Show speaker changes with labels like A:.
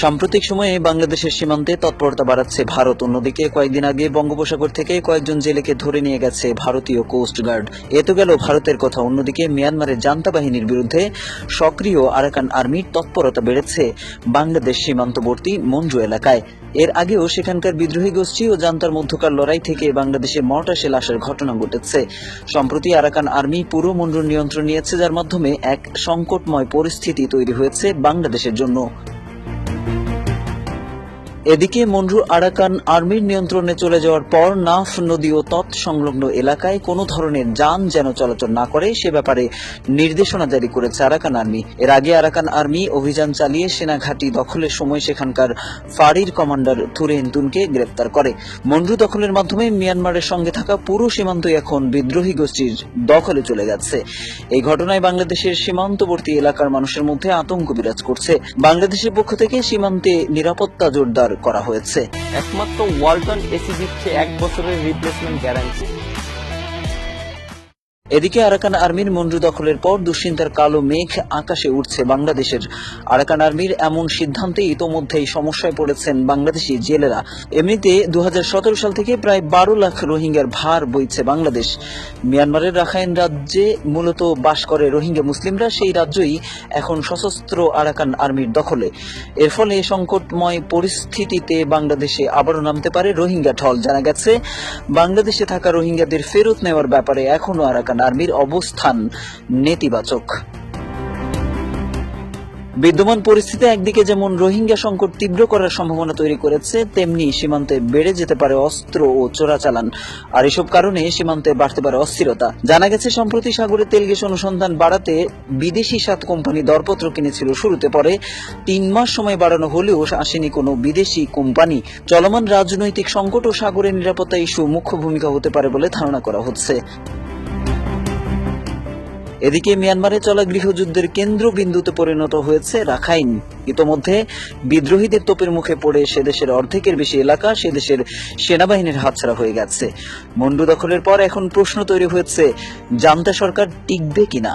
A: সাম্প্রতিক সময়ে বাংলাদেশের সীমান্তে তৎপরতা বাড়াচ্ছে ভারত। অন্যদিকে কয়েকদিন আগে বঙ্গোপসাগর থেকে কয়েকজন জেলেকে ধরে নিয়ে গেছে ভারতীয় কোস্ট গার্ড। এ তো গেল ভারতের কথা। অন্যদিকে মিয়ানমারের জান্তা বাহিনীর বিরুদ্ধে সক্রিয় আরাকান আর্মির তৎপরতা বেড়েছে বাংলাদেশ সীমান্তবর্তী মঞ্জু এলাকায়। এর আগেও সেখানকার বিদ্রোহী গোষ্ঠী ও জান্তার মধ্যকার লড়াই থেকে বাংলাদেশে মর্টার শেল আসার ঘটনা ঘটেছে। সম্প্রতি আরাকান আর্মি পুরো মঞ্জুর নিয়ন্ত্রণ নিয়েছে, যার মাধ্যমে এক সংকটময় পরিস্থিতি তৈরি হয়েছে বাংলাদেশের জন্য। এদিকে মঞ্জু আরাকান আর্মির নিয়ন্ত্রণে চলে যাওয়ার পর নাফ নদী ও তৎসংলগ্ন এলাকায় কোনো ধরনের যান যেন চলাচল না করে সে ব্যাপারে নির্দেশনা জারি করেছে আরাকান আর্মি। এর আগে আরাকান আর্মি অভিযান চালিয়ে সেনা ঘাঁটি দখলের সময় সেখানকার ফাঁড়ির কমান্ডার থুরে এন্তুনকে গ্রেফতার করে। মঞ্জু দখলের মাধ্যমে মিয়ানমারের সঙ্গে থাকা পুরো সীমান্তই এখন বিদ্রোহী গোষ্ঠীর দখলে চলে গেছে। এই ঘটনায় বাংলাদেশের সীমান্তবর্তী এলাকার মানুষের মধ্যে আতঙ্ক বিরাজ করছে। বাংলাদেশের পক্ষ থেকে সীমান্তে নিরাপত্তা জোরদার করা হয়েছে।
B: একমাত্র ওয়ালটন এসি দিচ্ছে 1 বছরের রিপ্লেসমেন্ট গ্যারান্টি।
A: এদিকে আরাকান আর্মির মঞ্জু দখলের পর দুশ্চিন্তার কালো মেঘ আকাশে উঠছে বাংলাদেশের। আরাকান আর্মির এমন সিদ্ধান্তে ইতোমধ্যেই সমস্যায় পড়েছেন বাংলাদেশি জেলেরা। এমনিতে 2017 সাল থেকে প্রায় 12 লাখ রোহিঙ্গার ভার বইছে বাংলাদেশ। মিয়ানমারের রাখাইন রাজ্যে মূলত বাস করে রোহিঙ্গা মুসলিমরা, সেই রাজ্যই এখন সশস্ত্র আরাকান আর্মির দখলে। এর ফলে সংকটময় পরিস্থিতিতে বাংলাদেশে আবারও নামতে পারে রোহিঙ্গা ঢল। জানা গেছে বাংলাদেশে থাকা রোহিঙ্গাদের ফেরত নেওয়ার ব্যাপারে এখনো আরাকান আর্মির অবস্থান নেতিবাচক। বিদ্যমান পরিস্থিতি একদিকে যেমন রোহিঙ্গা সংকট তীব্র করার সম্ভাবনা তৈরি করেছে, তেমনি সীমান্তে বেড়ে যেতে পারে অস্ত্র ও চোরাচালান। আর এসব কারণে সীমান্তে বাড়তে পারে অস্থিরতা। জানা গেছে সম্প্রতি সাগরে তেল গ্যাস অনুসন্ধান বাড়াতে বিদেশি 7 কোম্পানি দরপত্র কিনেছিল শুরুতে। পরে 3 মাস সময় বাড়ানো হলেও আসেনি কোনো বিদেশি কোম্পানি। চলমান রাজনৈতিক সংকট ও সাগরের নিরাপত্তা ইস্যু মুখ্য ভূমিকা হতে পারে বলে ধারণা করা হচ্ছে। এদিকে মিয়ানমারে চলা গৃহযুদ্ধের কেন্দ্রবিন্দুতে পরিণত হয়েছে রাখাইন। ইতোমধ্যে বিদ্রোহীদের তোপের মুখে পড়ে সে দেশের অর্ধেকের বেশি এলাকা সে দেশের সেনাবাহিনীর হাতছাড়া হয়ে গেছে। মঞ্জু দখলের পর এখন প্রশ্ন তৈরি হয়েছে, জান্তা সরকার টিকবে কিনা।